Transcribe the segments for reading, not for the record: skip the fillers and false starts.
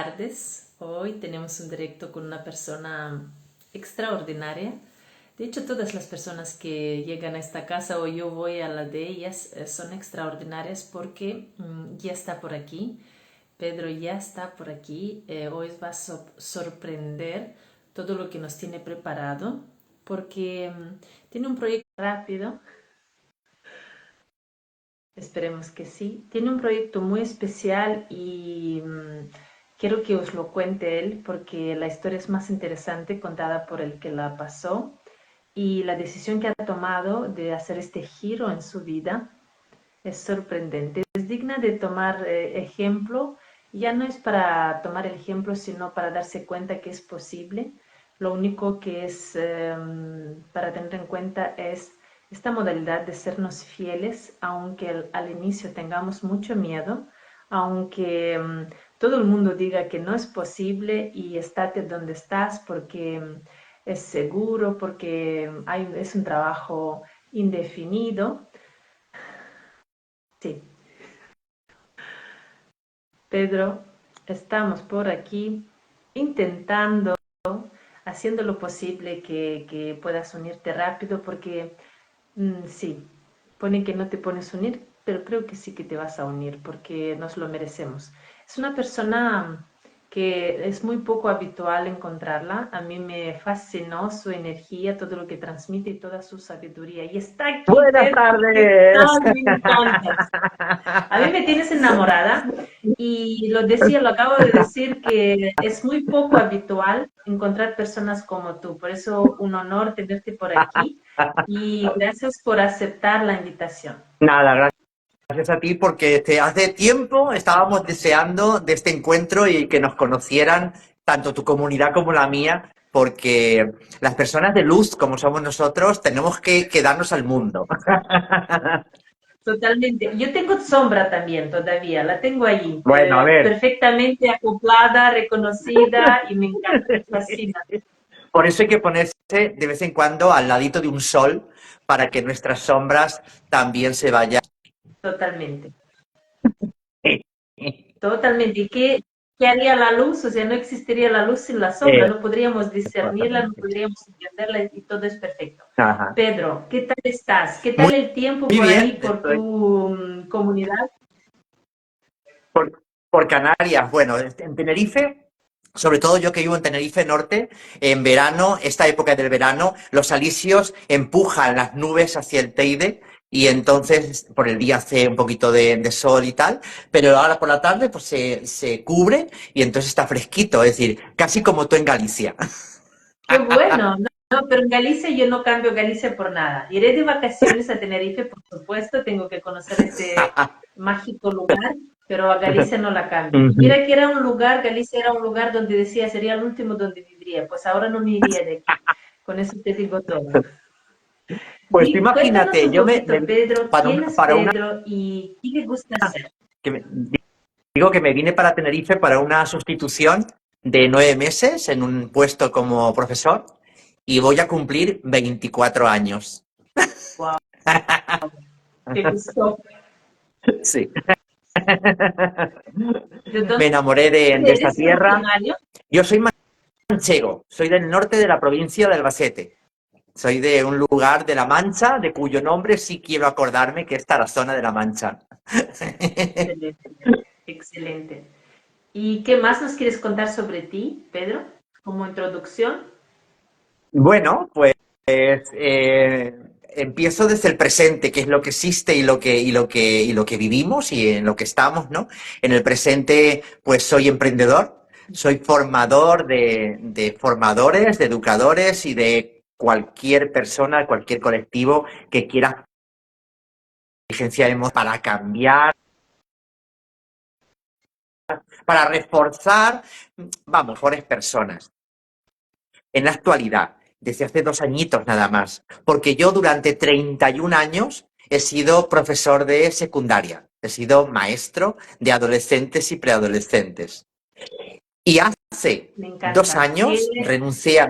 Tardes. Hoy tenemos un directo con una persona extraordinaria. De hecho, todas las personas que llegan a esta casa o yo voy a la de ellas son extraordinarias porque ya está por aquí. Pedro ya está por aquí. Hoy va a sorprender todo lo que nos tiene preparado porque tiene un proyecto rápido. Esperemos que sí. Tiene un proyecto muy especial y quiero que os lo cuente él porque la historia es más interesante contada por el que la pasó y la decisión que ha tomado de hacer este giro en su vida es sorprendente. Es digna de tomar ejemplo. Ya no es para tomar el ejemplo, sino para darse cuenta que es posible. Lo único que es para tener en cuenta es esta modalidad de sernos fieles, aunque al inicio tengamos mucho miedo, aunque todo el mundo diga que no es posible y estate donde estás porque es seguro, porque es un trabajo indefinido. Sí, Pedro, estamos por aquí intentando, haciendo lo posible que puedas unirte rápido porque sí, ponen que no te pones a unir, pero creo que sí que te vas a unir porque nos lo merecemos. Es una persona que es muy poco habitual encontrarla. A mí me fascinó su energía, todo lo que transmite y toda su sabiduría. Y está aquí, Buenas Pedro, ¿qué tardes. tal? Me encantas. A mí me tienes enamorada y lo decía, lo acabo de decir, que es muy poco habitual encontrar personas como tú. Por eso un honor tenerte por aquí y gracias por aceptar la invitación. Nada, gracias a ti porque hace tiempo estábamos deseando de este encuentro y que nos conocieran tanto tu comunidad como la mía, porque las personas de luz como somos nosotros tenemos que darnos al mundo. Totalmente. Yo tengo sombra también todavía, la tengo allí, Bueno, a ver, perfectamente acoplada, reconocida y me encanta, me fascina. por eso hay que ponerse de vez en cuando al ladito de un sol para que nuestras sombras también se vayan. Totalmente. Totalmente. ¿Y qué haría la luz? O sea, no existiría la luz sin la sombra, no podríamos discernirla, no Exactamente. podríamos entenderla y todo es perfecto. Ajá. Pedro, ¿qué tal estás? ¿Qué Muy, tal el tiempo muy por ahí, bien, por estoy. tu comunidad? Por Canarias, bueno, en Tenerife, sobre todo yo que vivo en Tenerife Norte, en verano, esta época del verano, los alisios empujan las nubes hacia el Teide y entonces por el día hace un poquito de sol y tal, pero ahora por la tarde pues se cubre y entonces está fresquito, es decir, casi como tú en Galicia. Qué bueno, no, no, pero en Galicia yo no cambio Galicia por nada. Iré de vacaciones a Tenerife, por supuesto, tengo que conocer ese mágico lugar, pero a Galicia no la cambio. Y Ujú. mira que era un lugar, Galicia era un lugar donde decía sería el último donde viviría, pues ahora no me iría de aquí. Con eso te digo todo. Pues tú Cuéntanos imagínate, un poquito, Pedro, ¿quién es para una Pedro y qué le gusta hacer? que me- digo que me vine para Tenerife para una sustitución de 9 meses en un puesto como profesor y voy a cumplir 24 años. Wow, qué gusto. Sí. ¿De Me dónde enamoré de esta eres tierra. originario? Yo soy manchego, soy del norte de la provincia de Albacete. Soy de un lugar de La Mancha, de cuyo nombre sí quiero acordarme, que es Tarazona de la Mancha. Excelente, excelente. ¿Y qué más nos quieres contar sobre ti, Pedro, como introducción? Bueno, pues empiezo desde el presente, que es lo que existe y lo que vivimos y en lo que estamos, ¿no? En el presente, pues soy emprendedor, soy formador de formadores, de educadores y de cualquier persona, cualquier colectivo que quiera inteligencia emocional para cambiar, para reforzar, vamos, mejores personas. En la actualidad, desde hace 2 añitos nada más, porque yo durante 31 años he sido profesor de secundaria, he sido maestro de adolescentes y preadolescentes. Y hace Me dos encanta. años renuncié a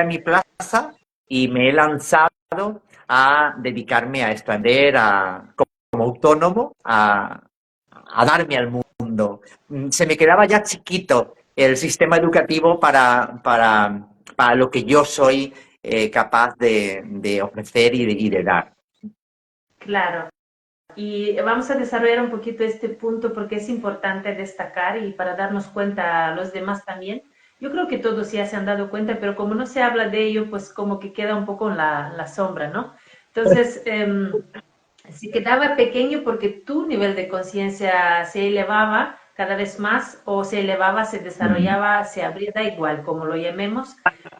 mi plaza y me he lanzado a dedicarme a expandir como autónomo, a darme al mundo. Se me quedaba ya chiquito el sistema educativo para lo que yo soy capaz de ofrecer y de dar. Claro. Y vamos a desarrollar un poquito este punto porque es importante destacar y para darnos cuenta a los demás también. Yo creo que todos ya se han dado cuenta, pero como no se habla de ello, pues como que queda un poco en la sombra, ¿no? Entonces, se quedaba pequeño porque tu nivel de conciencia se elevaba cada vez más o se elevaba, se desarrollaba, se abría, da igual como lo llamemos.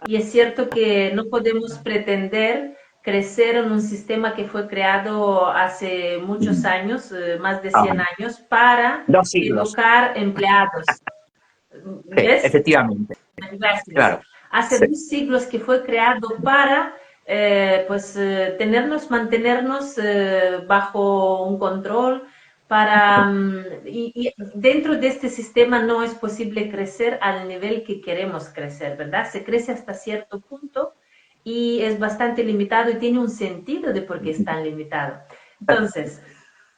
Y es cierto que no podemos pretender crecer en un sistema que fue creado hace muchos años, más de Ah, 100 años, para 2 siglos. educar empleados. Sí, ¿Ves? efectivamente. Gracias. Claro. Hace Sí. 2 siglos que fue creado para mantenernos bajo un control, y dentro de este sistema no es posible crecer al nivel que queremos crecer, ¿verdad? Se crece hasta cierto punto y es bastante limitado y tiene un sentido de por qué es tan limitado. Entonces,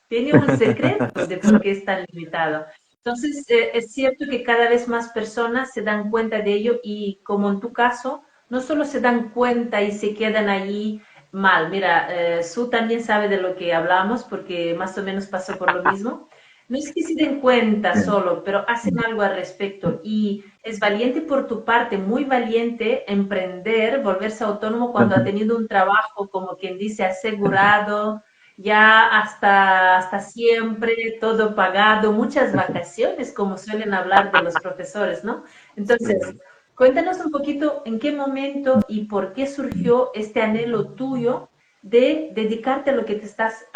tiene un secreto de por qué es tan limitado. Entonces, es cierto que cada vez más personas se dan cuenta de ello y como en tu caso, no solo se dan cuenta y se quedan allí mal. Mira, Su también sabe de lo que hablamos porque más o menos pasó por lo mismo. No es que se den cuenta solo, pero hacen algo al respecto y es valiente por tu parte, muy valiente emprender, volverse autónomo cuando ha tenido un trabajo, como quien dice, asegurado, ya hasta siempre, todo pagado, muchas vacaciones, como suelen hablar de los profesores, ¿no? Entonces, cuéntanos un poquito en qué momento y por qué surgió este anhelo tuyo de dedicarte a lo que te estás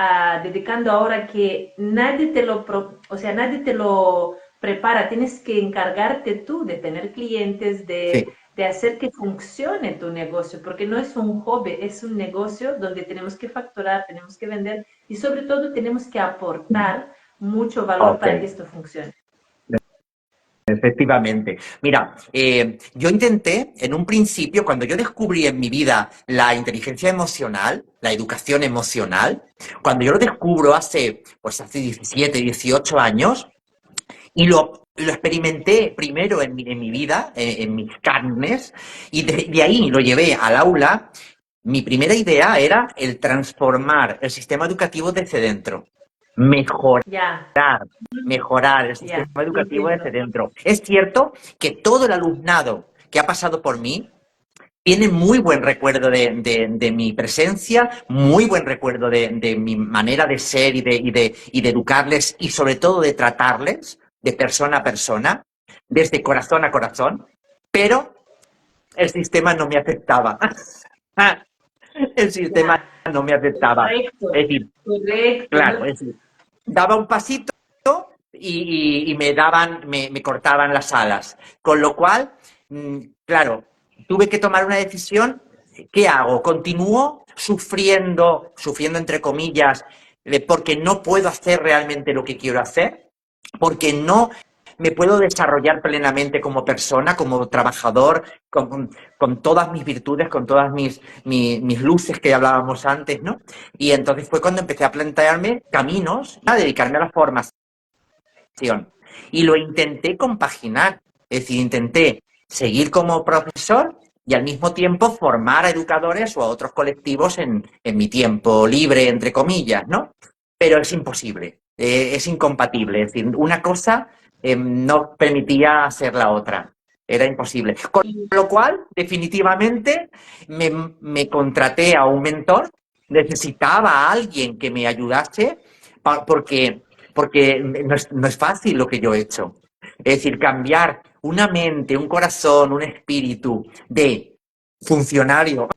dedicando ahora, que nadie te lo, o sea, nadie te lo prepara, tienes que encargarte tú de tener clientes, Sí. de hacer que funcione tu negocio, porque no es un hobby, es un negocio donde tenemos que facturar, tenemos que vender y sobre todo tenemos que aportar mucho valor Ok. para que esto funcione. Efectivamente. Mira, yo intenté en un principio, cuando yo descubrí en mi vida la inteligencia emocional, la educación emocional, cuando yo lo descubro hace 17, 18 años, y lo experimenté primero en mi vida, en mis carnes, y de ahí lo llevé al aula. Mi primera idea era el transformar el sistema educativo desde dentro, mejorar Ya, mejorar el sistema ya, te educativo desde entiendo. dentro. Es cierto que todo el alumnado que ha pasado por mí tiene muy buen recuerdo de mi presencia, muy buen recuerdo de mi manera de ser y de educarles y sobre todo de tratarles de persona a persona, desde corazón a corazón, pero el sistema no me aceptaba. El sistema Ya, no me aceptaba. correcto, Es decir, correcto, ¿no? claro, es decir, daba un pasito y me cortaban las alas. Con lo cual, claro, tuve que tomar una decisión. ¿Qué hago? ¿Continúo sufriendo entre comillas, porque no puedo hacer realmente lo que quiero hacer? Porque no me puedo desarrollar plenamente como persona, como trabajador, con todas mis virtudes, con todas mis luces que hablábamos antes, ¿no? Y entonces fue cuando empecé a plantearme caminos, a dedicarme a la formación. Y lo intenté compaginar, es decir, intenté seguir como profesor y al mismo tiempo formar a educadores o a otros colectivos en mi tiempo libre, entre comillas, ¿no? Pero es imposible, es incompatible, es decir, una cosa no permitía hacer la otra, era imposible. Con Y, lo cual, definitivamente, me contraté a un mentor, necesitaba a alguien que me ayudase, porque no es fácil lo que yo he hecho. Es decir, cambiar una mente, un corazón, un espíritu de funcionario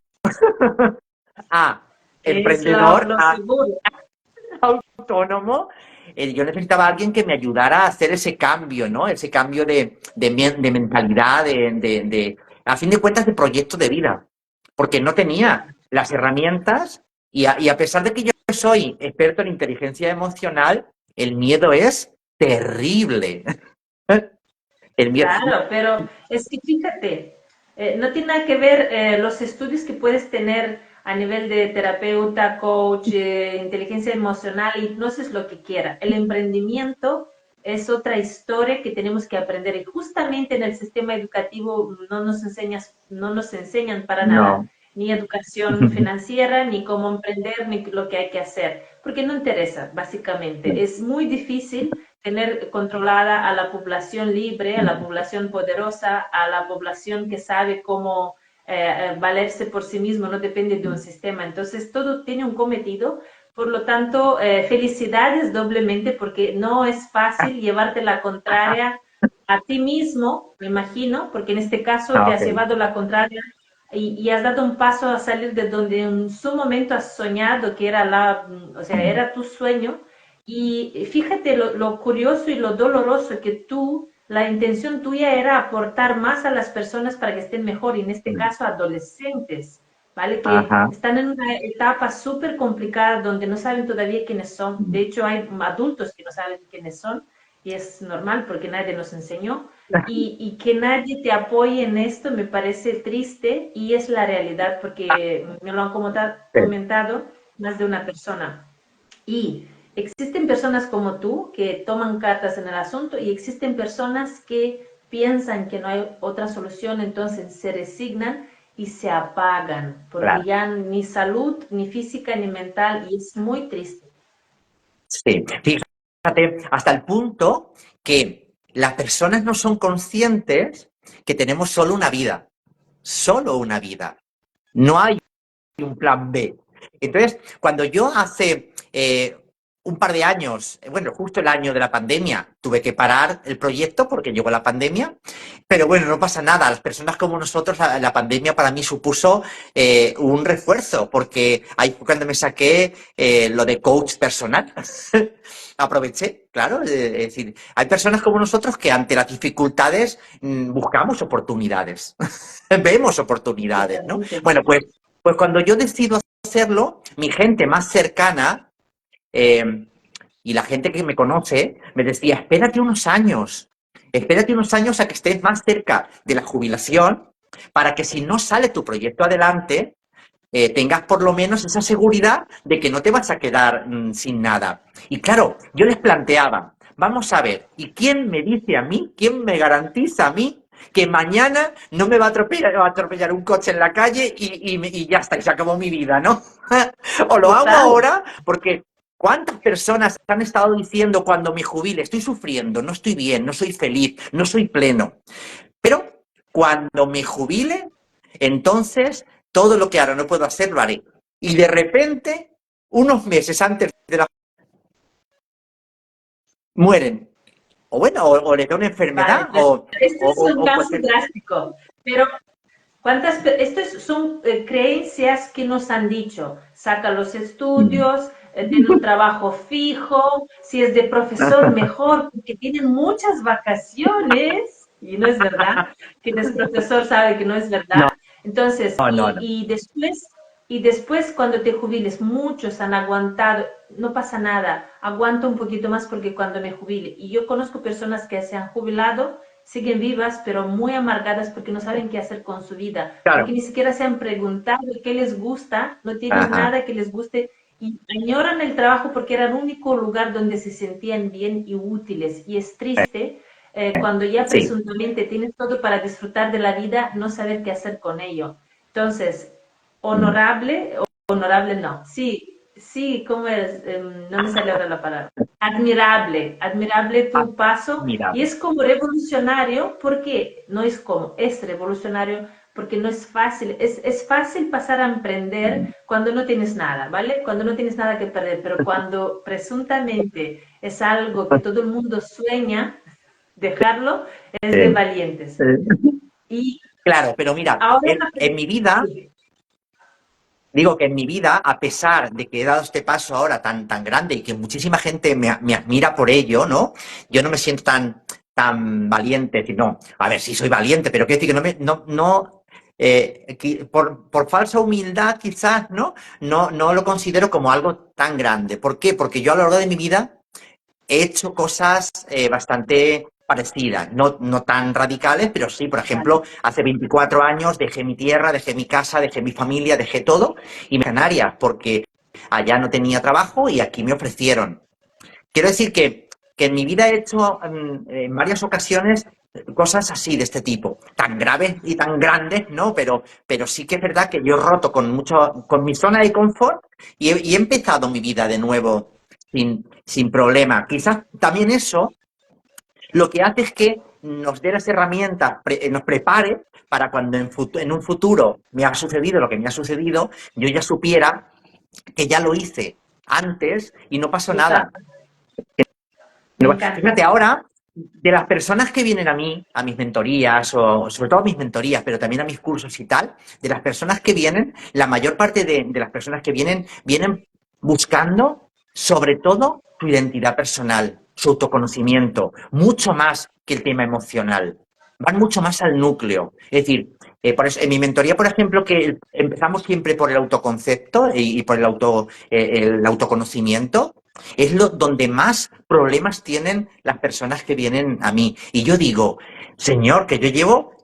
a es emprendedor, lo a seguro. autónomo. Yo necesitaba a alguien que me ayudara a hacer ese cambio, ¿no? Ese cambio de mentalidad, a fin de cuentas, de proyecto de vida. Porque no tenía las herramientas y a pesar de que yo soy experto en inteligencia emocional, el miedo es terrible. El miedo. Claro, pero es que fíjate, no tiene nada que ver los estudios que puedes tener a nivel de terapeuta, coach, inteligencia emocional, hipnosis, lo que quiera. El emprendimiento es otra historia que tenemos que aprender. Y justamente en el sistema educativo no nos enseñan para nada, No. ni educación financiera, ni cómo emprender, ni lo que hay que hacer, porque no interesa, básicamente. Es muy difícil tener controlada a la población libre, a la población poderosa, a la población que sabe cómo valerse por sí mismo, no depende de un sistema. Entonces, todo tiene un cometido. Por lo tanto, felicidades doblemente porque no es fácil llevarte la contraria a ti mismo, me imagino, porque en este caso Ah, te has ok. llevado la contraria y has dado un paso a salir de donde en su momento has soñado que era o sea, era tu sueño. Y fíjate lo curioso y lo doloroso que la intención tuya era aportar más a las personas para que estén mejor, y en este caso adolescentes. ¿Vale? Que Ajá. están en una etapa súper complicada donde no saben todavía quiénes son. De hecho, hay adultos que no saben quiénes son y es normal porque nadie nos enseñó. Y que nadie te apoye en esto me parece triste y es la realidad porque me lo han comentado más de una persona. Y existen personas como tú que toman cartas en el asunto y existen personas que piensan que no hay otra solución, entonces se resignan y se apagan, porque Claro. ya ni salud, ni física, ni mental, y es muy triste. Sí, fíjate, hasta el punto que las personas no son conscientes que tenemos solo una vida. No hay un plan B. Entonces, cuando yo hace un par de años, bueno, justo el año de la pandemia, tuve que parar el proyecto porque llegó la pandemia, pero bueno, no pasa nada. Las personas como nosotros, la pandemia para mí supuso un refuerzo, porque ahí fue cuando me saqué lo de coach personal. Aproveché, claro, es decir, hay personas como nosotros que ante las dificultades buscamos oportunidades, vemos oportunidades, ¿no? Totalmente. Bueno, pues cuando yo decido hacerlo, mi gente más cercana eh, y la gente que me conoce me decía, espérate unos años a que estés más cerca de la jubilación para que si no sale tu proyecto adelante, tengas por lo menos esa seguridad de que no te vas a quedar sin nada. Y claro, yo les planteaba, vamos a ver, ¿y quién me dice a mí, quién me garantiza a mí que mañana no me va a atropellar un coche en la calle y ya está, y se acabó mi vida, ¿no? O lo hago Total. ahora porque ¿cuántas personas han estado diciendo cuando me jubile, estoy sufriendo, no estoy bien, no soy feliz, no soy pleno? Pero cuando me jubile, entonces todo lo que ahora no puedo hacer lo haré. Y de repente, unos meses antes de la mueren. O bueno, o le da una enfermedad Vale, pues este es un o caso cualquier... drástico, pero estas son creencias que nos han dicho. Saca los estudios, tiene un trabajo fijo, si es de profesor mejor, porque tienen muchas vacaciones, y no es verdad. Quien es profesor sabe que no es No, verdad. Entonces, no, no. y después cuando te jubiles, muchos han aguantado, no pasa nada, aguanto un poquito más porque cuando me jubile. Y yo conozco personas que se han jubilado, siguen vivas, pero muy amargadas porque no saben qué hacer con su vida, porque Claro. ni siquiera se han preguntado qué les gusta, no tienen Ajá. nada que les guste y añoran el trabajo porque era el único lugar donde se sentían bien y útiles. Y es triste cuando ya Sí. presuntamente tienes todo para disfrutar de la vida, no saber qué hacer con ello. Entonces, honorable, honorable no, sí, sí, ¿cómo es? No me sale ahora la palabra. Admirable, admirable Ah, tu paso mira. y es como revolucionario porque no es como, es revolucionario porque no es fácil, es fácil pasar a emprender cuando no tienes nada, ¿vale? Cuando no tienes nada que perder, pero cuando presuntamente es algo que todo el mundo sueña, dejarlo es de valientes. Y Claro, pero mira, ahora, en mi vida, sí, digo que en mi vida, a pesar de que he dado este paso ahora tan grande y que muchísima gente me admira por ello, ¿no? Yo no me siento tan valiente, es decir, no, a ver, sí soy valiente, pero quiero decir que por falsa humildad quizás, ¿no? No lo considero como algo tan grande. ¿Por qué? Porque yo a lo largo de mi vida he hecho cosas bastante parecidas, no tan radicales, pero sí, por ejemplo, hace 24 años dejé mi tierra, dejé mi casa, dejé mi familia, dejé todo y me fui a Canarias porque allá no tenía trabajo y aquí me ofrecieron. Quiero decir que que en mi vida he hecho en varias ocasiones cosas así, de este tipo, tan graves y tan grandes, ¿no? Pero sí que es verdad que yo he roto con mi zona de confort y he empezado mi vida de nuevo sin problema. Quizás también eso lo que hace es que nos dé las herramientas, nos prepare para cuando en un futuro me ha sucedido lo que me ha sucedido, yo ya supiera que ya lo hice antes y no pasó Total, nada. me encanta. Fíjate, ahora, de las personas que vienen a mí, a mis mentorías, o sobre todo a mis mentorías, pero también a mis cursos y tal, de las personas que vienen, la mayor parte de las personas que vienen buscando, sobre todo, su identidad personal, su autoconocimiento, mucho más que el tema emocional. Van mucho más al núcleo. Es decir, por eso, en mi mentoría, por ejemplo, que empezamos siempre por el autoconcepto y por el autoconocimiento, es donde más problemas tienen las personas que vienen a mí. Y yo digo, señor, que yo llevo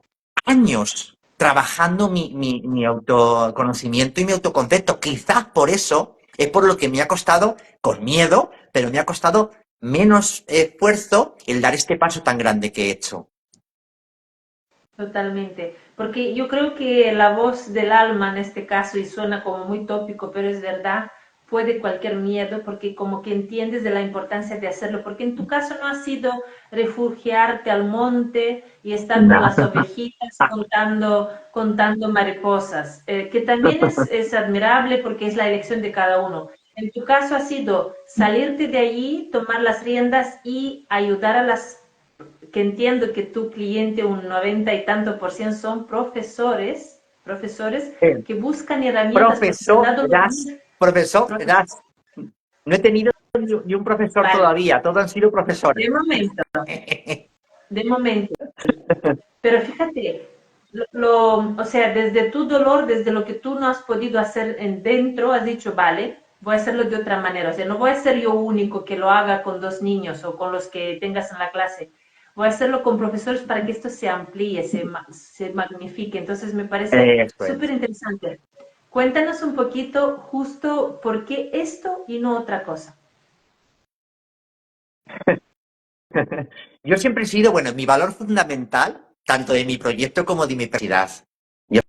años trabajando mi autoconocimiento y mi autoconcepto. Quizás por eso es por lo que me ha costado, con miedo, pero me ha costado menos esfuerzo el dar este paso tan grande que he hecho. Totalmente, porque yo creo que la voz del alma en este caso, y suena como muy tópico, pero es verdad, puede cualquier miedo, porque como que entiendes de la importancia de hacerlo, porque en tu caso no ha sido refugiarte al monte y estar con No. las ovejitas contando mariposas, que también es admirable porque es la elección de cada uno. En tu caso ha sido salirte de allí, tomar las riendas y ayudar a las que entiendo que tu cliente, un 90 y tanto por ciento, son profesores que buscan herramientas porque te han dado los Profesoras, profesoras. No he tenido ni un profesor vale, todavía, todos han sido de profesores. momento, de momento. Pero fíjate, o sea, desde tu dolor, desde lo que tú no has podido hacer en dentro, has dicho, vale, voy a hacerlo de otra manera. O sea, no voy a ser yo único que lo haga con 2 niños o con los que tengas en la clase. Voy a hacerlo con profesores para que esto se amplíe, se magnifique. Entonces me parece Eso súper es. interesante. Cuéntanos un poquito justo por qué esto y no otra cosa. Yo siempre he sido, bueno, mi valor fundamental, tanto de mi proyecto como de mi universidad. Yo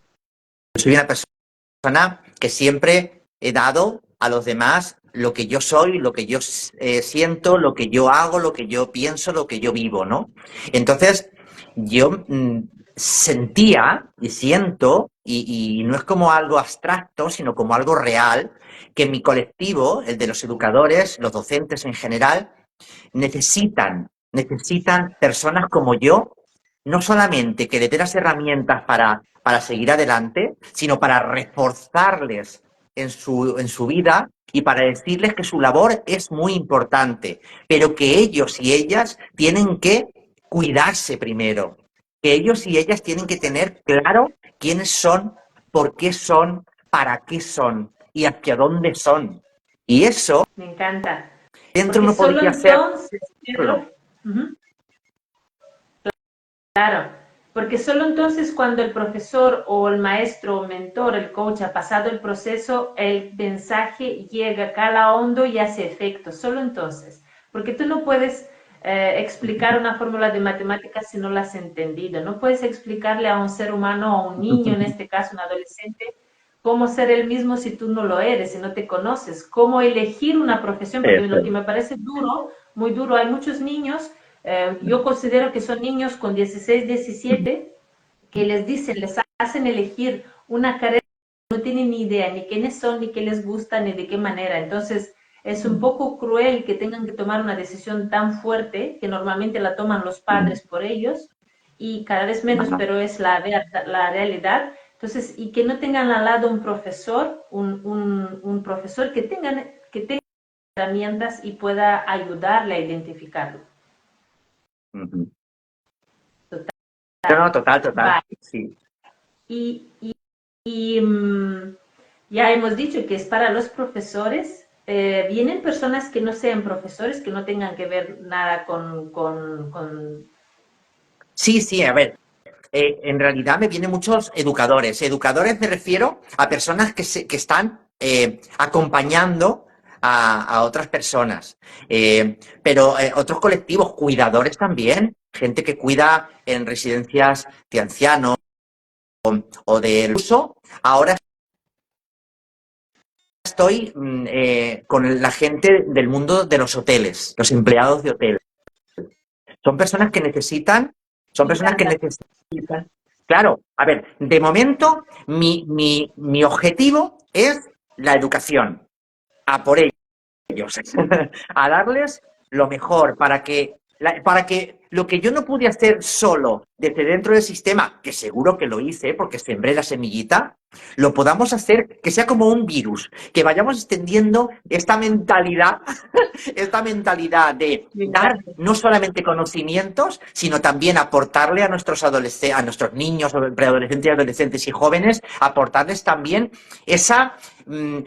soy una persona que siempre he dado a los demás lo que yo soy, lo que yo siento, lo que yo hago, lo que yo pienso, lo que yo vivo, ¿no? Entonces, yo sentía y siento, y no es como algo abstracto, sino como algo real, que mi colectivo, el de los educadores, los docentes en general, necesitan personas como yo, no solamente que les dé las herramientas para seguir adelante, sino para reforzarles en su vida y para decirles que su labor es muy importante, pero que ellos y ellas tienen que cuidarse primero, que ellos y ellas tienen que tener claro quiénes son, por qué son, para qué son y hacia dónde son. Y eso Me encanta. dentro Porque no solo podría entonces, Pedro, hacerlo. uh-huh, claro, porque solo entonces cuando el profesor o el maestro o mentor, el coach ha pasado el proceso, el mensaje llega, cala hondo y hace efecto, solo entonces. Porque tú no puedes explicar una fórmula de matemáticas si no la has entendido. No puedes explicarle a un ser humano, a un niño, en este caso un adolescente, cómo ser el mismo si tú no lo eres, si no te conoces, cómo elegir una profesión, porque Eso lo que es. me parece duro, muy duro, hay muchos niños, yo considero que son niños con 16, 17, que les dicen, les hacen elegir una carrera, no tienen ni idea ni quiénes son, ni qué les gusta, ni de qué manera. Entonces, es un poco cruel que tengan que tomar una decisión tan fuerte, que normalmente la toman los padres por ellos, y cada vez menos, Ajá. pero es la realidad. Entonces, y que no tengan al lado un profesor, un profesor que tenga herramientas y pueda ayudarle a identificarlo. Ujú. No, Total. no, total, total. Vale. Sí. Y, y, y ya hemos dicho que es para los profesores. Vienen personas que no sean profesores, que no tengan que ver nada con... Sí, sí, a ver, en realidad me vienen muchos educadores. Educadores me refiero a personas que están acompañando a otras personas. Pero otros colectivos, cuidadores también, gente que cuida en residencias de ancianos o del uso. Ahora estoy con la gente del mundo de los hoteles, los empleados de hoteles. Son personas que necesitan, son Me personas que encanta. necesitan. Claro, a ver, de momento mi objetivo es la educación, a por ellos, a darles lo mejor para que lo que yo no pude hacer solo desde dentro del sistema, que seguro que lo hice porque sembré la semillita, lo podamos hacer que sea como un virus, que vayamos extendiendo esta mentalidad de Me dar encanta. no solamente conocimientos, sino también aportarle a nuestros adolescentes, a nuestros niños, preadolescentes, adolescentes y jóvenes, aportarles también esa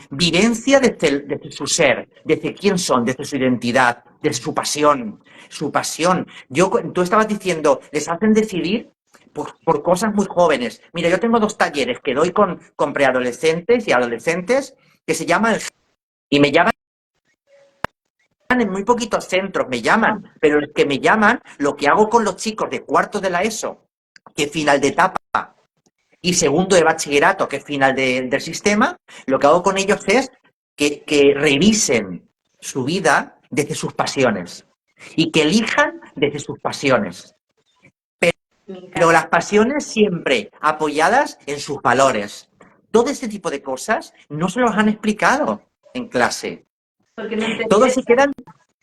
vivencia desde su ser, desde quién son, desde su identidad, desde su pasión, su pasión. Tú estabas diciendo, les hacen decidir por cosas muy jóvenes. Mira, yo tengo 2 talleres que doy con preadolescentes y adolescentes que se llaman y me llaman en muy poquitos centros, me llaman, pero los que me llaman, lo que hago con los chicos de cuarto de la ESO, que final de etapa, y segundo de bachillerato, que es final del sistema, lo que hago con ellos es que revisen su vida desde sus pasiones y que elijan desde sus pasiones. Me Pero encanta. las pasiones siempre apoyadas en sus valores. Todo este tipo de cosas no se los han explicado en clase. Porque no Todos se interesa. quedan,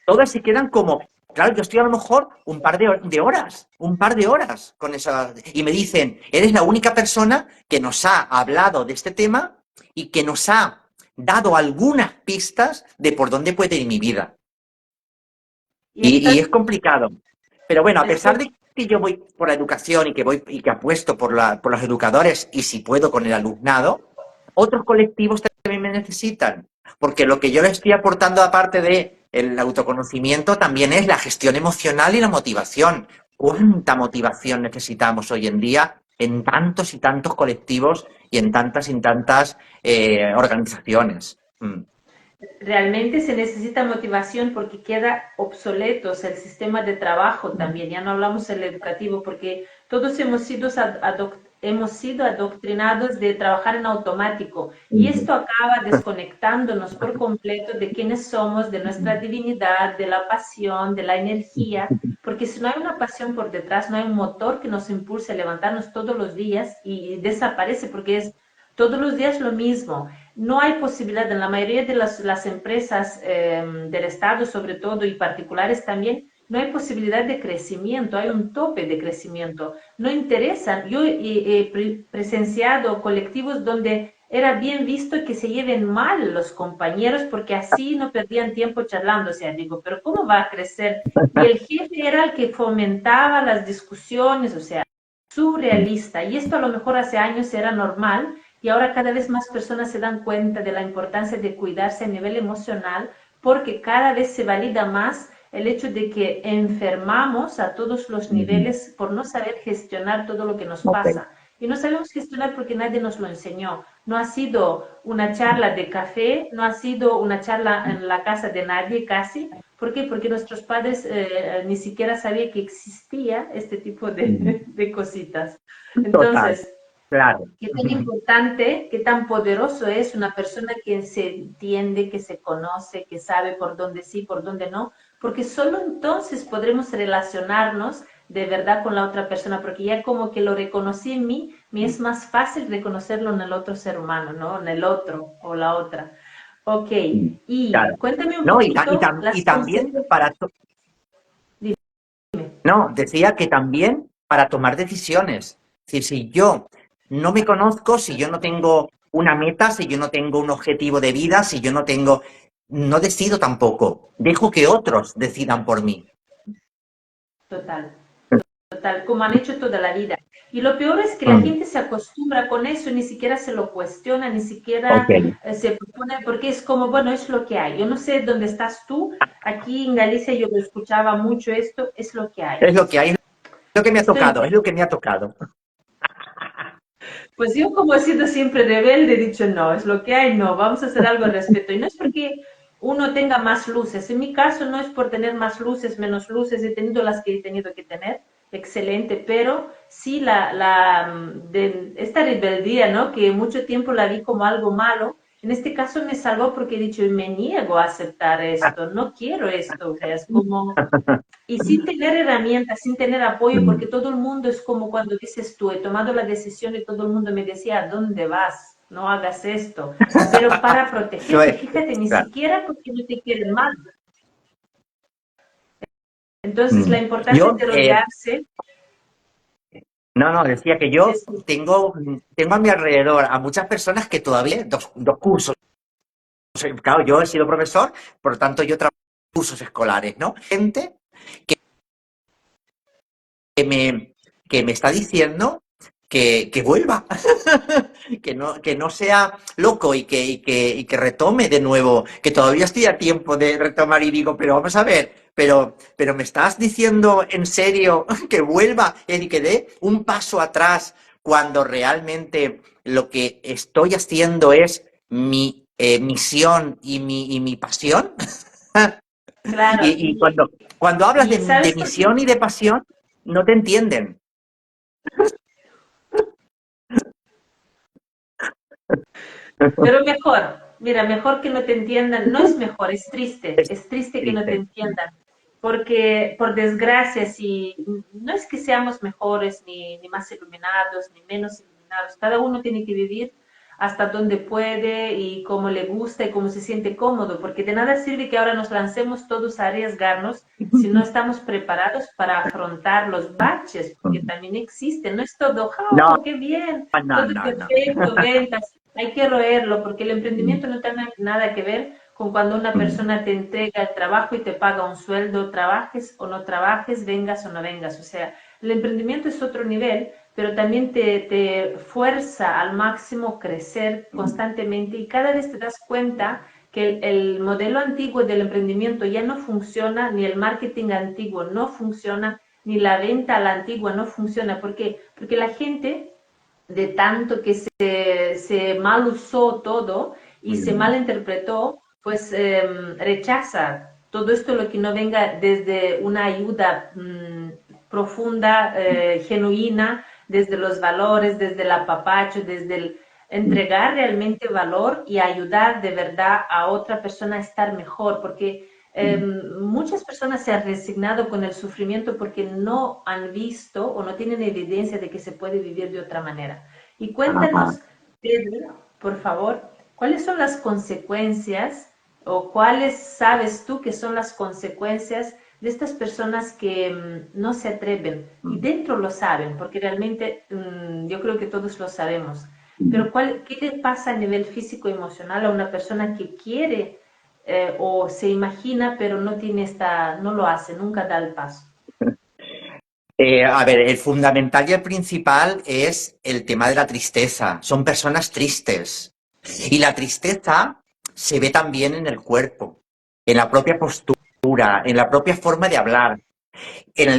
todas se quedan como, claro, yo estoy a lo mejor un par de horas con esa. Y me dicen, eres la única persona que nos ha hablado de este tema y que nos ha dado algunas pistas de por dónde puede ir mi vida. Y estás, Y es complicado. Pero bueno, a es pesar de que yo voy por la educación y que voy y que apuesto por los educadores y si puedo con el alumnado, otros colectivos también me necesitan. Porque lo que yo les estoy aportando, aparte de el autoconocimiento, también es la gestión emocional y la motivación. ¿Cuánta motivación necesitamos hoy en día en tantos y tantos colectivos y tantas organizaciones? realmente se necesita motivación porque queda obsoleto el sistema de trabajo también, ya no hablamos del educativo, porque todos hemos sido adoctrinados de trabajar en automático y esto acaba desconectándonos por completo de quiénes somos, de nuestra divinidad, de la pasión, de la energía, porque si no hay una pasión por detrás, no hay un motor que nos impulse a levantarnos todos los días y desaparece porque es todos los días lo mismo. No hay posibilidad en la mayoría de las empresas del Estado, sobre todo, y particulares también, no hay posibilidad de crecimiento, hay un tope de crecimiento. No interesan. Yo he presenciado colectivos donde era bien visto que se lleven mal los compañeros porque así no perdían tiempo charlando. O sea, digo, pero ¿cómo va a crecer? Y el jefe era el que fomentaba las discusiones, o sea, surrealista. Y esto a lo mejor hace años era normal, y ahora cada vez más personas se dan cuenta de la importancia de cuidarse a nivel emocional porque cada vez se valida más el hecho de que enfermamos a todos los niveles por no saber gestionar todo lo que nos pasa. Y no sabemos gestionar porque nadie nos lo enseñó. No ha sido una charla de café, no ha sido una charla en la casa de nadie casi. ¿Por qué? Porque nuestros padres ni siquiera sabían que existía este tipo de cositas. Total, Entonces, claro. qué tan importante, qué tan poderoso es una persona que se entiende, que se conoce, que sabe por dónde sí, por dónde no, porque solo entonces podremos relacionarnos de verdad con la otra persona, porque ya como que lo reconocí en mí, me es más fácil reconocerlo en el otro ser humano, ¿no? En el otro o la otra. Ok, y Claro. cuéntame un No, poquito y las también consecuencias. no, decía que también para tomar decisiones. Es decir, si yo no me conozco, si yo no tengo una meta, si yo no tengo un objetivo de vida, si yo no tengo, no decido tampoco. Dejo que otros decidan por mí. Total. Total, como han hecho toda la vida. Y lo peor es que la Mm, gente se acostumbra con eso y ni siquiera se lo cuestiona, ni ok. siquiera se propone, porque es como, bueno, es lo que hay. Yo no sé dónde estás tú, aquí en Galicia yo lo escuchaba mucho esto, es lo que hay. Es lo que hay, es lo que me ha Estoy, tocado, es lo que me ha tocado. pues yo como he sido siempre rebelde, he dicho, no, es lo que hay, no, vamos a hacer algo al respecto. Y no es porque uno tenga más luces. En mi caso no es por tener más luces, menos luces, he tenido las que he tenido que tener, excelente, pero sí de esta rebeldía, ¿no? Que mucho tiempo la vi como algo malo, en este caso me salvó porque he dicho, me niego a aceptar esto, no quiero esto, o sea, es como, y sin tener herramientas, sin tener apoyo, porque todo el mundo es como cuando dices tú, he tomado la decisión y todo el mundo me decía, ¿a dónde vas? No hagas esto. Pero para No protegerte, es, fíjate, ni claro. siquiera porque no te quieren mal. Entonces, la Mm. importancia Yo, de rodearse no, no, decía que yo es, tengo a mi alrededor a muchas personas que todavía, dos cursos. Claro, yo he sido profesor, por lo tanto yo trabajo en cursos escolares, ¿no? Gente que que me está diciendo que vuelva, que no sea loco y que retome de nuevo, que todavía estoy a tiempo de retomar y digo, pero vamos a ver, pero me estás diciendo en serio que vuelva y que dé un paso atrás cuando realmente lo que estoy haciendo es mi misión y mi pasión. claro, Y cuando hablas y de ¿sabes por qué? misión y de pasión, no te entienden. Pero mejor, mira, mejor que no te entiendan, no es mejor, Es es triste que no te triste. entiendan, porque por desgracia, si no es que seamos mejores, ni más iluminados, ni menos iluminados, cada uno tiene que vivir hasta donde puede y como le gusta y como se siente cómodo, porque de nada sirve que ahora nos lancemos todos a arriesgarnos si no estamos preparados para afrontar los baches, porque también existen, no es todo, No, ¡oh, qué bien! no, Todo no, no. perfecto, ventas. Hay que roerlo porque el emprendimiento no tiene nada que ver con cuando una persona te entrega el trabajo y te paga un sueldo, trabajes o no trabajes, vengas o no vengas. O sea, el emprendimiento es otro nivel, pero también te fuerza al máximo crecer constantemente y cada vez te das cuenta que el modelo antiguo del emprendimiento ya no funciona, ni el marketing antiguo no funciona, ni la venta a la antigua no funciona. ¿Por qué? Porque la gente de tanto que se mal usó todo y se malinterpretó, pues rechaza todo esto lo que no venga desde una ayuda profunda, genuina, desde los valores, desde el apapacho, desde el entregar realmente valor y ayudar de verdad a otra persona a estar mejor, porque muchas personas se han resignado con el sufrimiento porque no han visto o no tienen evidencia de que se puede vivir de otra manera. Y cuéntanos, Pedro, por favor, ¿cuáles son las consecuencias o cuáles sabes tú que son las consecuencias de estas personas que no se atreven? Y dentro lo saben, porque realmente yo creo que todos lo sabemos. Pero ¿qué le pasa a nivel físico y emocional a una persona que quiere o se imagina, pero no tiene no lo hace, nunca da el paso? A ver, el fundamental y el principal es el tema de la tristeza. Son personas tristes. Y la tristeza se ve también en el cuerpo, en la propia postura, en la propia forma de hablar.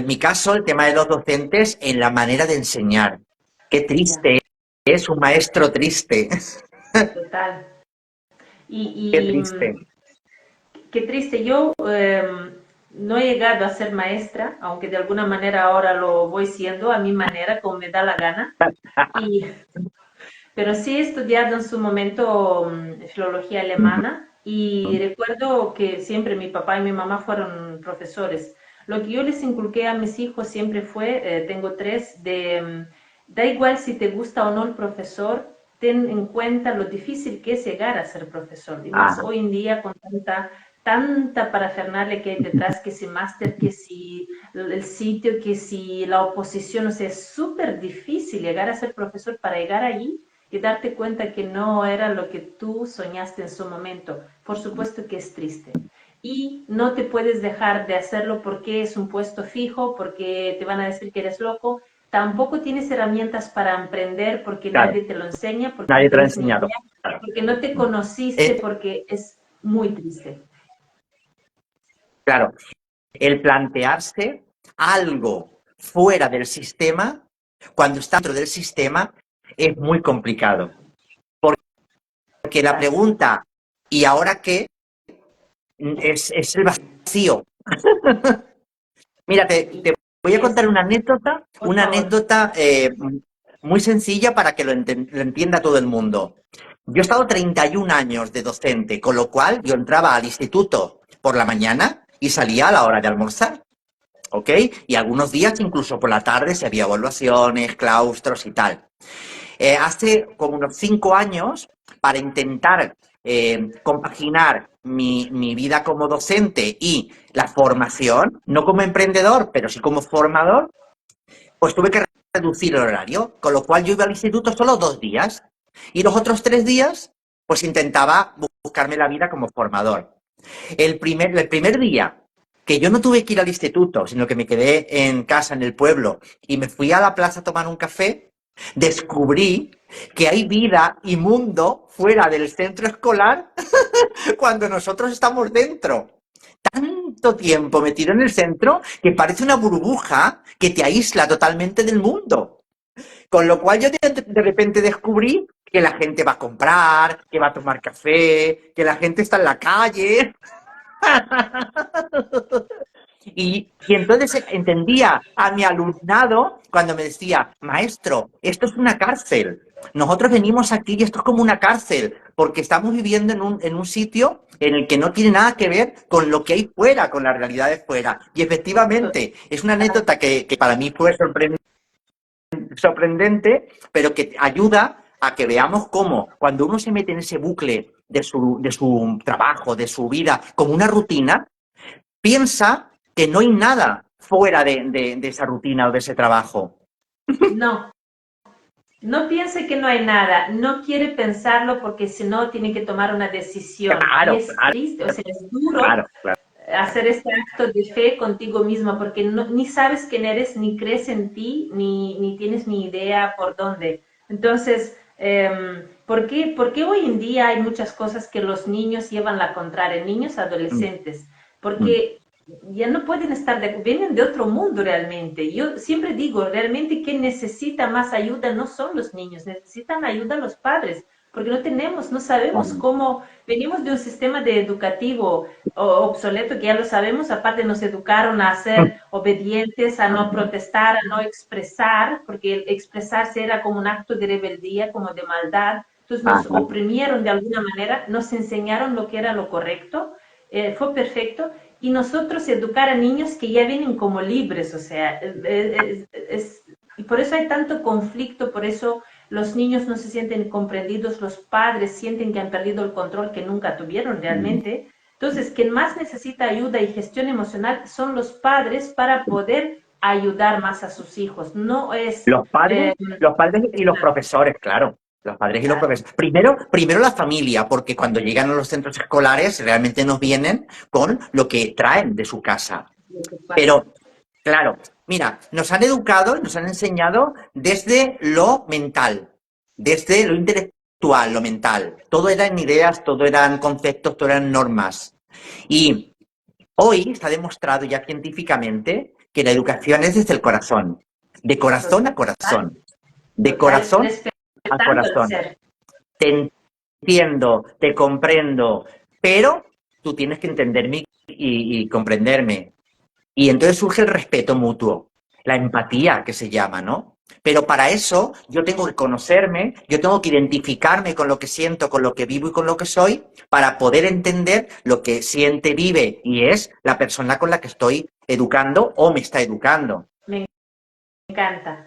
Mi caso, el tema de los docentes, en la manera de enseñar. Qué Ya, triste es un maestro triste. total. Qué Y, triste. qué triste, yo no he llegado a ser maestra, aunque de alguna manera ahora lo voy siendo a mi manera, como me da la gana. Y, pero sí he estudiado en su momento filología alemana y recuerdo que siempre mi papá y mi mamá fueron profesores. Lo que yo les inculqué a mis hijos siempre fue, tengo tres, da igual si te gusta o no el profesor, ten en cuenta lo difícil que es llegar a ser profesor. Y más Ah, hoy en día con tanta parafernalia que hay detrás, que si máster, que si el sitio, que si la oposición, o sea, es súper difícil llegar a ser profesor para llegar allí y darte cuenta que no era lo que tú soñaste en su momento. Por supuesto que es triste. Y no te puedes dejar de hacerlo porque es un puesto fijo, porque te van a decir que eres loco. Tampoco tienes herramientas para emprender porque claro, nadie te lo enseña, porque no nadie te lo ha tienes ni enseñado. idea, Claro. porque no te conociste, Eh, porque es muy triste. claro, el plantearse algo fuera del sistema, cuando está dentro del sistema, es muy complicado. Porque la Total. pregunta, ¿y ahora qué? es el vacío. Mira, te voy a Es, contar por una favor. anécdota muy sencilla para que lo entienda todo el mundo. Yo he estado 31 años de docente, con lo cual yo entraba al instituto por la mañana y salía a la hora de almorzar, ¿ok? Y algunos días incluso por la tarde si había evaluaciones, claustros y tal. Hace como unos 5 años, para intentar compaginar mi vida como docente y la formación, no como emprendedor, pero sí como formador, pues tuve que reducir el horario, con lo cual yo iba al instituto solo 2 días y los otros 3 días pues intentaba buscarme la vida como formador. El primer día que yo no tuve que ir al instituto, sino que me quedé en casa, en el pueblo, y me fui a la plaza a tomar un café, descubrí que hay vida y mundo fuera del centro escolar cuando nosotros estamos dentro. Tanto tiempo metido en el centro que parece una burbuja que te aísla totalmente del mundo. Con lo cual yo de repente descubrí que la gente va a comprar, que va a tomar café, que la gente está en la calle. Y entonces entendía a mi alumnado cuando me decía, maestro, esto es una cárcel. Nosotros venimos aquí y esto es como una cárcel, porque estamos viviendo en un sitio en el que no tiene nada que ver con lo que hay fuera, con la realidad de fuera. Y efectivamente, es una anécdota que para mí fue sorprendente, pero que ayuda a que veamos cómo cuando uno se mete en ese bucle de su trabajo, de su vida, como una rutina, piensa que no hay nada fuera de esa rutina o de ese trabajo. No, no piense que no hay nada, no quiere pensarlo porque si no tiene que tomar una decisión. Y Claro, es claro, triste, o sea, es duro claro, claro. hacer este acto de fe contigo misma porque ni sabes quién eres, ni crees en ti, ni tienes ni idea por dónde. Entonces, ¿por qué hoy en día hay muchas cosas que los niños llevan la contraria, niños, Mm, adolescentes? mm, Porque ya no pueden estar, vienen de otro mundo realmente. Yo siempre digo, realmente quien necesita más ayuda no son los niños, necesitan ayuda los padres, porque no tenemos, no sabemos mm, cómo, venimos de un sistema de educativo obsoleto que ya lo sabemos, aparte nos educaron a ser obedientes, a no protestar, a no expresar, porque el expresarse era como un acto de rebeldía, como de maldad. Entonces nos ajá. oprimieron de alguna manera, nos enseñaron lo que era lo correcto, fue perfecto, y nosotros educar a niños que ya vienen como libres, o sea, y por eso hay tanto conflicto, por eso los niños no se sienten comprendidos, los padres sienten que han perdido el control que nunca tuvieron Mm. realmente. Entonces, quien más necesita ayuda y gestión emocional son los padres para poder ayudar más a sus hijos. No es... Los padres y los profesores, claro. Los padres y los Claro, profesores. Primero la familia, porque cuando llegan a los centros escolares realmente nos vienen con lo que traen de su casa. lo que pasa. Pero, claro, mira, nos han educado y nos han enseñado desde lo mental, desde lo intelectual, lo mental. Todo eran ideas, todo eran conceptos, todo eran normas. Y hoy está demostrado ya científicamente que la educación es desde el corazón, de corazón a Total, corazón, de total, corazón a respetando al corazón. ser. Te entiendo, te comprendo, pero tú tienes que entenderme y comprenderme. Y entonces surge el respeto mutuo, la empatía que se llama, ¿no? Pero para eso yo tengo que conocerme, yo tengo que identificarme con lo que siento, con lo que vivo y con lo que soy, para poder entender lo que siente, vive y es la persona con la que estoy educando o me está educando. Me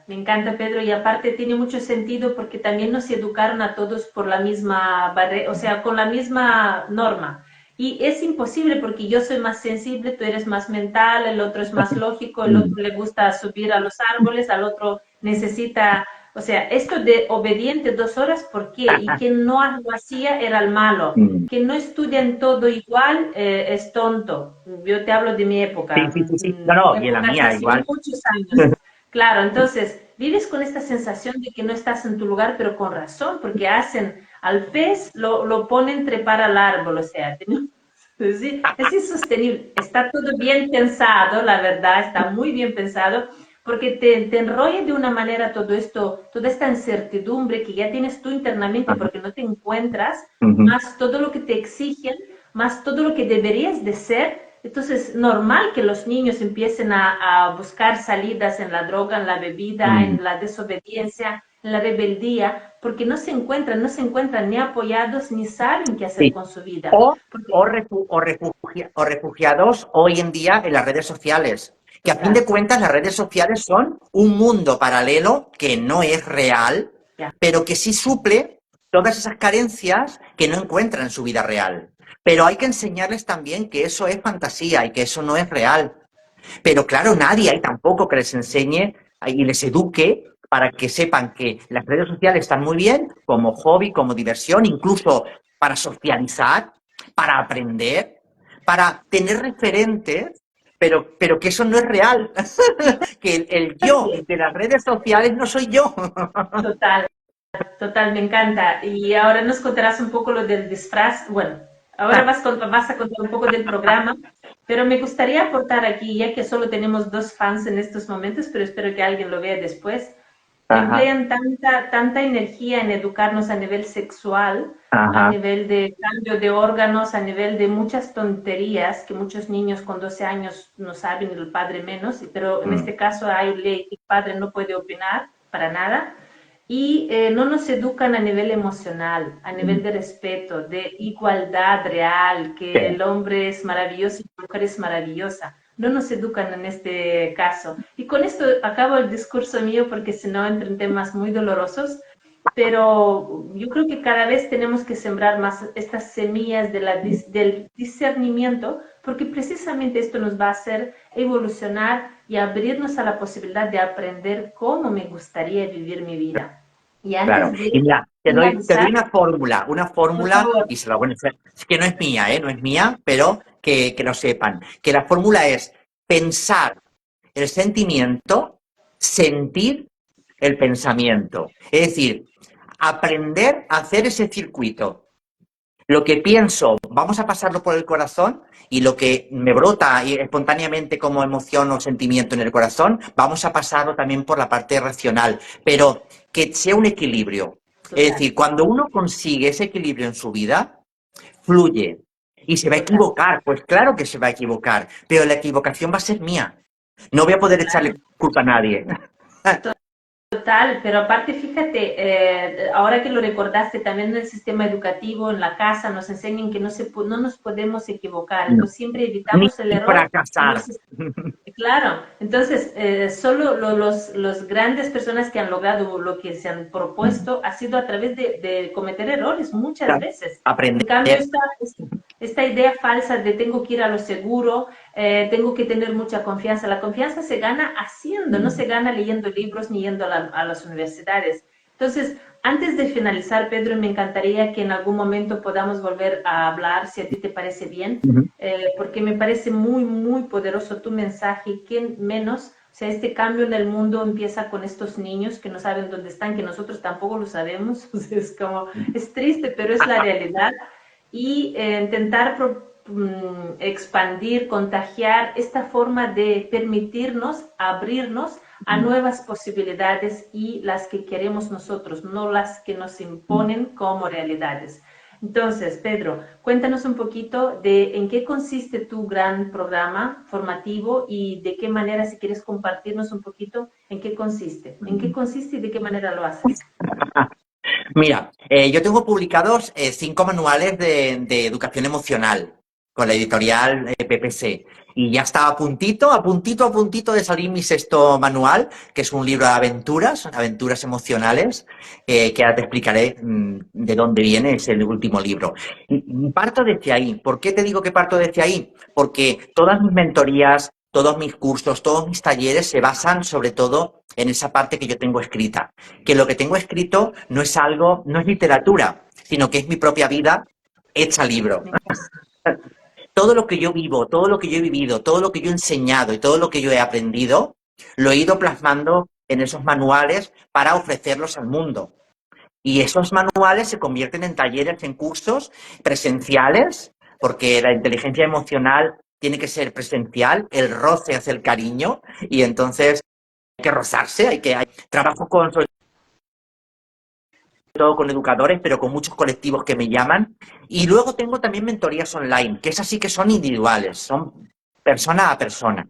me encanta Pedro, y aparte tiene mucho sentido porque también nos educaron a todos por la misma barrera, o sea, con la misma norma. Y es imposible porque yo soy más sensible, tú eres más mental, el otro es más lógico, el otro Mm. le gusta subir a los árboles, al otro necesita, o sea, esto de obediente 2 horas, ¿por qué? Y quien no lo hacía era el malo. Mm. Quien no estudia en todo igual es tonto. Yo te hablo de mi Sí, época, sí, sí, sí. No, no, y en la época que mía hace igual. muchos años. Claro, entonces vives con esta sensación de que no estás en tu lugar, pero con razón, porque hacen al pez, lo ponen trepar al árbol, o sea, sí, es insostenible. Está todo bien pensado, la verdad, está muy bien pensado, porque te enrolla de una manera todo esto, toda esta incertidumbre que ya tienes tú internamente Ajá. porque no te encuentras, Ujú. más todo lo que te exigen, más todo lo que deberías de ser. Entonces, es normal que los niños empiecen a buscar salidas en la droga, en la bebida, Mm. en la desobediencia, en la rebeldía, porque no se encuentran ni apoyados ni saben qué hacer Sí. con su vida. O, Porque, o refugiados hoy en día en las redes sociales, que a fin total, de cuentas las redes sociales son un mundo paralelo que no es real, ya, pero que sí suple todas esas carencias que no encuentran en su vida real. Pero hay que enseñarles también que eso es fantasía y que eso no es real. Pero claro, nadie hay tampoco que les enseñe y les eduque para que sepan que las redes sociales están muy bien como hobby, como diversión, incluso para socializar, para aprender, para tener referentes, pero que eso no es real, que el yo de las redes sociales no soy yo. total. Total, me encanta. Y ahora nos contarás un poco lo del disfraz. Bueno, ahora vas a contar un poco del programa, pero me gustaría aportar aquí, ya que solo tenemos dos fans en estos momentos, pero espero que alguien lo vea después. Ajá, Emplean tanta energía en educarnos a nivel sexual, a ajá. nivel de cambio de órganos, a nivel de muchas tonterías que muchos niños con 12 años no saben y el padre menos, pero en Mm, este caso hay ley que el padre no puede opinar para nada y no nos educan a nivel emocional, a nivel mm. de respeto, de igualdad real, Sí. que el hombre es maravilloso y la mujer es maravillosa. No nos educan en este caso. Y con esto acabo el discurso mío porque si no entro en temas muy dolorosos, pero yo creo que cada vez tenemos que sembrar más estas semillas de del discernimiento, porque precisamente esto nos va a hacer evolucionar y abrirnos a la posibilidad de aprender cómo me gustaría vivir mi vida. Y Claro. antes de Y mira, te doy finalizar, una por fórmula, favor, y se la bueno, es que no es mía, ¿eh? No es mía, pero que lo sepan. Que la fórmula es pensar el sentimiento, sentir el pensamiento. Es decir, aprender a hacer ese circuito. Lo que pienso, vamos a pasarlo por el corazón y lo que me brota espontáneamente como emoción o sentimiento en el corazón, vamos a pasarlo también por la parte racional, pero que sea un equilibrio. Es total, decir, cuando uno consigue ese equilibrio en su vida, fluye y se va a total, equivocar, pues claro que se va a equivocar, pero la equivocación va a ser mía. No voy a poder echarle claro. culpa a nadie. Total, pero aparte, fíjate, ahora que lo recordaste, también en el sistema educativo, en la casa, nos enseñan que no nos podemos equivocar, No. entonces siempre Ni evitamos el error y fracasar. claro, entonces solo los grandes personas que han logrado lo que se han propuesto ha sido a través de cometer errores muchas veces. En Aprender. cambio, esta idea falsa de tengo que ir a lo seguro, tengo que tener mucha confianza. La confianza se gana haciendo, no se gana leyendo libros ni yendo a las universidades. Entonces, antes de finalizar, Pedro, me encantaría que en algún momento podamos volver a hablar, si a ti te parece bien, porque me parece muy, muy poderoso tu mensaje, que menos, o sea, este cambio en el mundo empieza con estos niños que no saben dónde están, que nosotros tampoco lo sabemos, o sea, es como, es triste, pero es la realidad, y intentar expandir, contagiar esta forma de permitirnos abrirnos a nuevas posibilidades y las que queremos nosotros, no las que nos imponen como realidades. Entonces, Pedro, cuéntanos un poquito de en qué consiste tu gran programa formativo y de qué manera, si quieres compartirnos un poquito, en qué consiste y de qué manera lo haces. Mira, yo tengo publicados 5 manuales de educación emocional con la editorial PPC y ya está a puntito de salir mi sexto manual, que es un libro de aventuras, aventuras emocionales, que ahora te explicaré de dónde viene, es el último libro. Y parto desde ahí. ¿Por qué te digo que parto desde ahí? Porque todas mis mentorías, todos mis cursos, todos mis talleres se basan sobre todo en esa parte que yo tengo escrita, que lo que tengo escrito no es algo, no es literatura, sino que es mi propia vida hecha libro. Me encanta. Todo lo que yo vivo, todo lo que yo he vivido, todo lo que yo he enseñado y todo lo que yo he aprendido, lo he ido plasmando en esos manuales para ofrecerlos al mundo. Y esos manuales se convierten en talleres, en cursos presenciales, porque la inteligencia emocional tiene que ser presencial, el roce hace el cariño, y entonces hay que rozarse, trabajo con todo con educadores, pero con muchos colectivos que me llaman. Y luego tengo también mentorías online, que esas sí que son individuales, son persona a persona.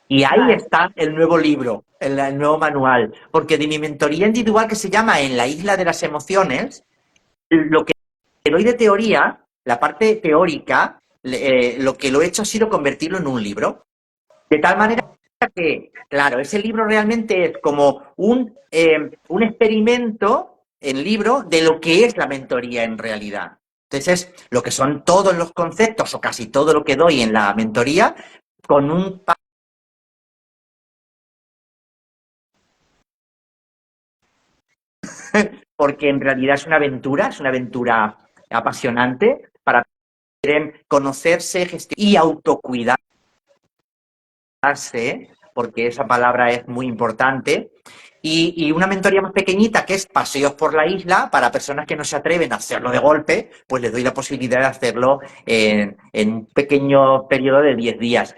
Y ahí Claro, está el nuevo libro, el nuevo manual, porque de mi mentoría individual que se llama En la isla de las emociones, lo que doy de teoría, la parte teórica, lo que lo he hecho ha sido convertirlo en un libro. De tal manera wow, que, claro, ese libro realmente es como un experimento en libro de lo que es la mentoría en realidad. Entonces, es lo que son todos los conceptos o casi todo lo que doy en la mentoría con un porque en realidad es una aventura apasionante para conocerse, gestionar y autocuidarse, porque esa palabra es muy importante. Y una mentoría más pequeñita que es paseos por la isla para personas que no se atreven a hacerlo de golpe, pues les doy la posibilidad de hacerlo en un pequeño periodo de 10 días.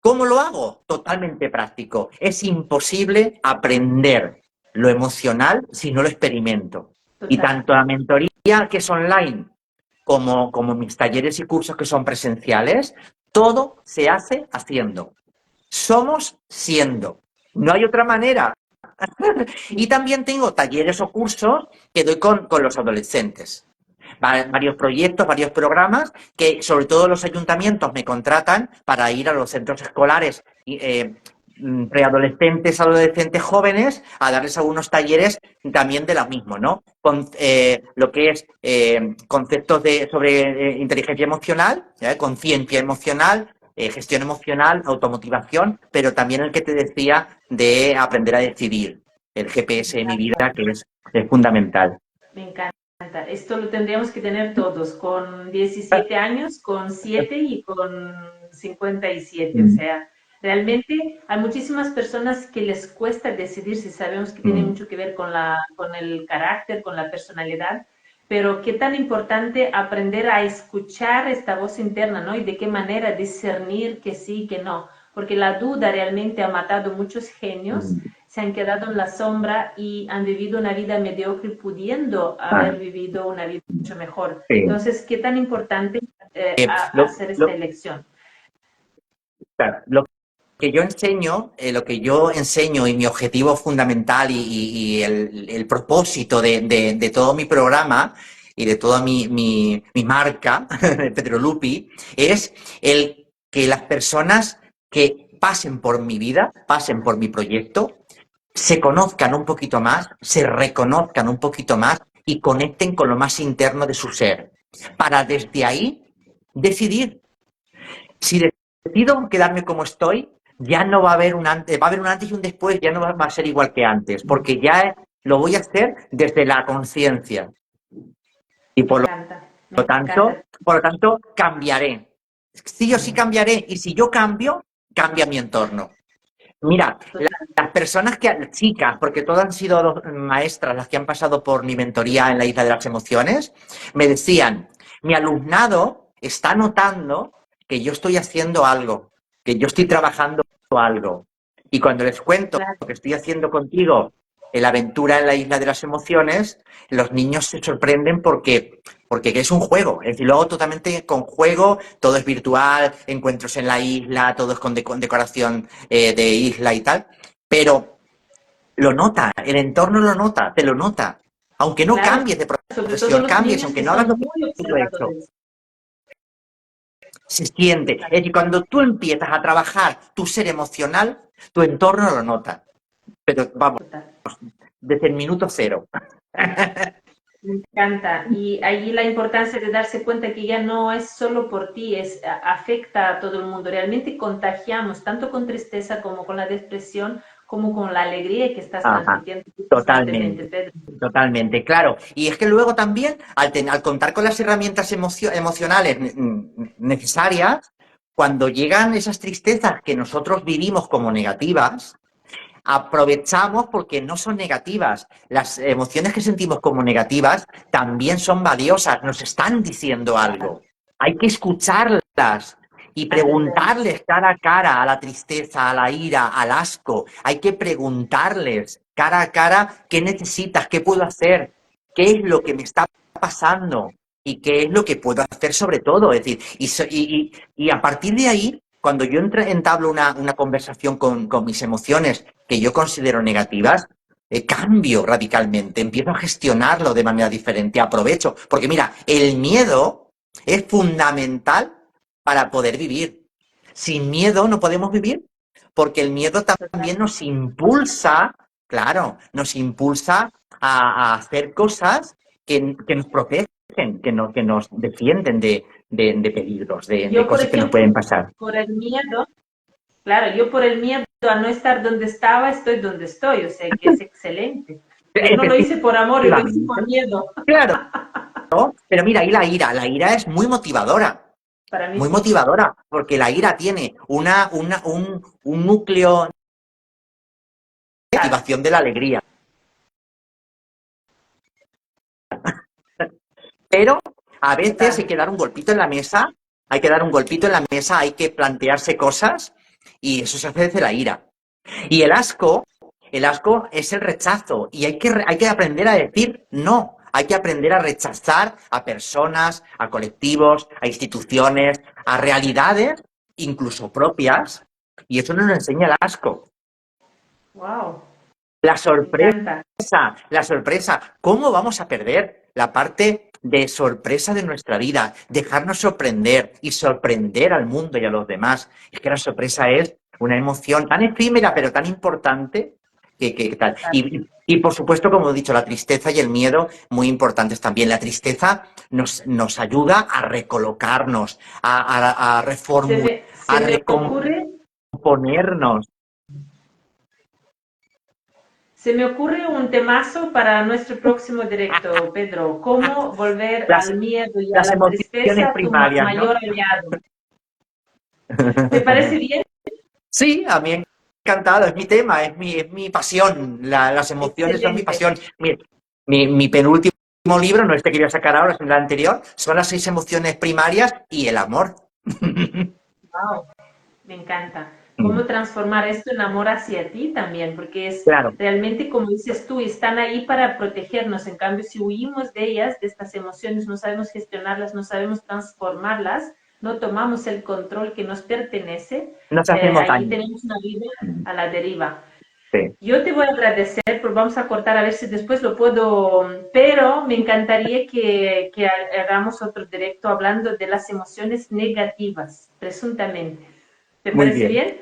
¿Cómo lo hago? Totalmente práctico. Es imposible aprender lo emocional si no lo experimento. Y total. tanto la mentoría que es online como mis talleres y cursos que son presenciales, todo se hace haciendo. Somos siendo. No hay otra manera. Y también tengo talleres o cursos que doy con los adolescentes. Varios proyectos, varios programas que sobre todo los ayuntamientos me contratan para ir a los centros escolares preadolescentes, adolescentes jóvenes, a darles algunos talleres también de lo mismo, ¿no? Con lo que es conceptos sobre inteligencia emocional, conciencia emocional, gestión emocional, automotivación, pero también el que te decía de aprender a decidir, el GPS de mi vida, que es fundamental. Me encanta. Esto lo tendríamos que tener todos, con 17 años, con 7 y con 57. O Mm, sea, realmente hay muchísimas personas que les cuesta decidir si sabemos que tiene mm. mucho que ver con con el carácter, con la personalidad, pero qué tan importante aprender a escuchar esta voz interna, ¿no? Y de qué manera discernir que sí, que no, porque la duda realmente ha matado muchos genios, Mm. se han quedado en la sombra y han vivido una vida mediocre pudiendo Ah, haber vivido una vida mucho mejor. sí. Entonces, ¿qué tan importante Lo, hacer esta lo, elección? claro, lo que yo enseño y mi objetivo fundamental y el propósito de todo mi programa y de toda mi marca, Pedro Lupi, es el que las personas que pasen por mi vida, pasen por mi proyecto, se conozcan un poquito más, se reconozcan un poquito más y conecten con lo más interno de su ser, para desde ahí decidir. Si decido quedarme como estoy, ya no va a haber un antes, va a haber un antes y un después, ya no va a ser igual que antes, porque ya lo voy a hacer desde la conciencia y Me encanta. por lo tanto, cambiaré. Sí o sí cambiaré, y si yo cambio, cambia mi entorno. Mira, Total. las personas que, chicas, porque todas han sido maestras las que han pasado por mi mentoría en la Isla de las Emociones, me decían, mi alumnado está notando que yo estoy haciendo algo, que yo estoy trabajando algo. Y cuando les cuento Claro. lo que estoy haciendo contigo en la aventura en la Isla de las Emociones, los niños se sorprenden porque es un juego. Es decir, luego totalmente con juego, todo es virtual, encuentros en la isla, todo es con decoración de isla y tal. Pero lo nota, el entorno lo nota, te lo nota. Aunque no Claro, cambies de sobre todo profesión, los cambies, niños aunque que no hagas son lo que muy yo he hecho, observadores. se siente. Es decir, cuando tú empiezas a trabajar tu ser emocional, tu entorno lo nota. Pero vamos, Total. desde el minuto cero. Me encanta. Y allí la importancia de darse cuenta que ya no es solo por ti, afecta a todo el mundo. Realmente contagiamos tanto con tristeza como con la depresión, como con la alegría que estás Ajá, transmitiendo constantemente, totalmente. Pedro. Totalmente, claro. Y es que luego también, al contar con las herramientas emocionales necesarias, cuando llegan esas tristezas que nosotros vivimos como negativas, aprovechamos porque no son negativas. Las emociones que sentimos como negativas también son valiosas, nos están diciendo Claro, algo. Hay que escucharlas y atenderlas. preguntarles cara a cara a la tristeza, a la ira, al asco. Hay que preguntarles cara a cara qué necesitas, qué puedo hacer. qué es lo que me está pasando y qué es lo que puedo hacer sobre todo. Es decir, y a partir de ahí, cuando yo entablo una conversación con mis emociones que yo considero negativas, cambio radicalmente, empiezo a gestionarlo de manera diferente, aprovecho. Porque mira, el miedo es fundamental para poder vivir. Sin miedo no podemos vivir, porque el miedo también nos Totalmente. impulsa, claro, nos impulsa a hacer cosas que nos protegen, que nos defienden de peligros, de Yo, por cosas que nos ejemplo, pueden pasar. por el miedo, claro, yo por el miedo a no estar donde estaba, estoy donde estoy, o sea que es excelente. Yo no lo hice por amor, yo lo hice Efectivamente, por miedo. claro, ¿no? Pero mira, ahí la ira es Para mí muy sí. motivadora, porque la ira tiene un núcleo de Claro, activación de la alegría. Pero a veces hay total. que dar un golpito en la mesa, hay que dar un golpito en la mesa, hay que plantearse cosas y eso se hace desde la ira. Y el asco es el rechazo y hay que aprender a decir no. Hay que aprender a rechazar a personas, a colectivos, a instituciones, a realidades, incluso propias. Y eso nos lo enseña el asco. Wow, La me sorpresa, encanta. la sorpresa. ¿Cómo vamos a perder la parte de sorpresa de nuestra vida? Dejarnos sorprender y sorprender al mundo y a los demás. Es que la sorpresa es una emoción tan efímera, pero tan importante que tal. Total. Y por supuesto, como he dicho, la tristeza y el miedo, muy importantes también. La tristeza nos ayuda a recolocarnos, a reformular, a Se me ocurre recomponernos. Se me ocurre un temazo para nuestro próximo directo, Pedro. ¿Cómo volver Las, al miedo y a las la emociones tristeza tu primarias, ¿no? mayor aliado? ¿Te parece bien? Sí, a mí encantado, es mi tema, es mi pasión, las emociones son mi Excelente. pasión. Mi penúltimo libro, no este que voy a sacar ahora, sino el anterior, son las 6 emociones primarias y el amor. Wow, me encanta. ¿Cómo transformar esto en amor hacia ti también? Porque es Claro, realmente, como dices tú, están ahí para protegernos. En cambio, si huimos de ellas, de estas emociones, no sabemos gestionarlas, no sabemos transformarlas, no tomamos el control que nos pertenece, no se hacemos ahí daño. tenemos una vida a la deriva. Sí. Yo te voy a agradecer, pero vamos a cortar a ver si después lo puedo, pero me encantaría que hagamos otro directo hablando de las emociones negativas, presuntamente. ¿Te Muy parece bien. bien?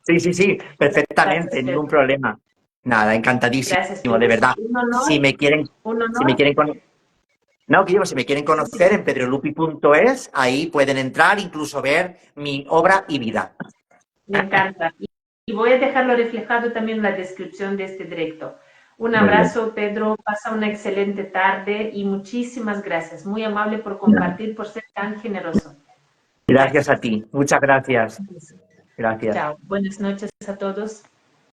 Sí, sí, sí, Gracias, perfectamente, ningún Pedro. problema. Nada, encantadísimo, Gracias, de Pedro. verdad. Un Si honor, me quieren, un si me honor. quieren no, que digo, si me quieren conocer en pedrolupi.es, ahí pueden entrar, incluso ver mi obra y vida. Me encanta. Y voy a dejarlo reflejado también en la descripción de este directo. Un Muy bien. abrazo, Pedro. Pasa una excelente tarde y muchísimas gracias. Muy amable por compartir, por ser tan generoso. Gracias a Gracias. ti. Muchas gracias. Gracias. Chao. Buenas noches a todos.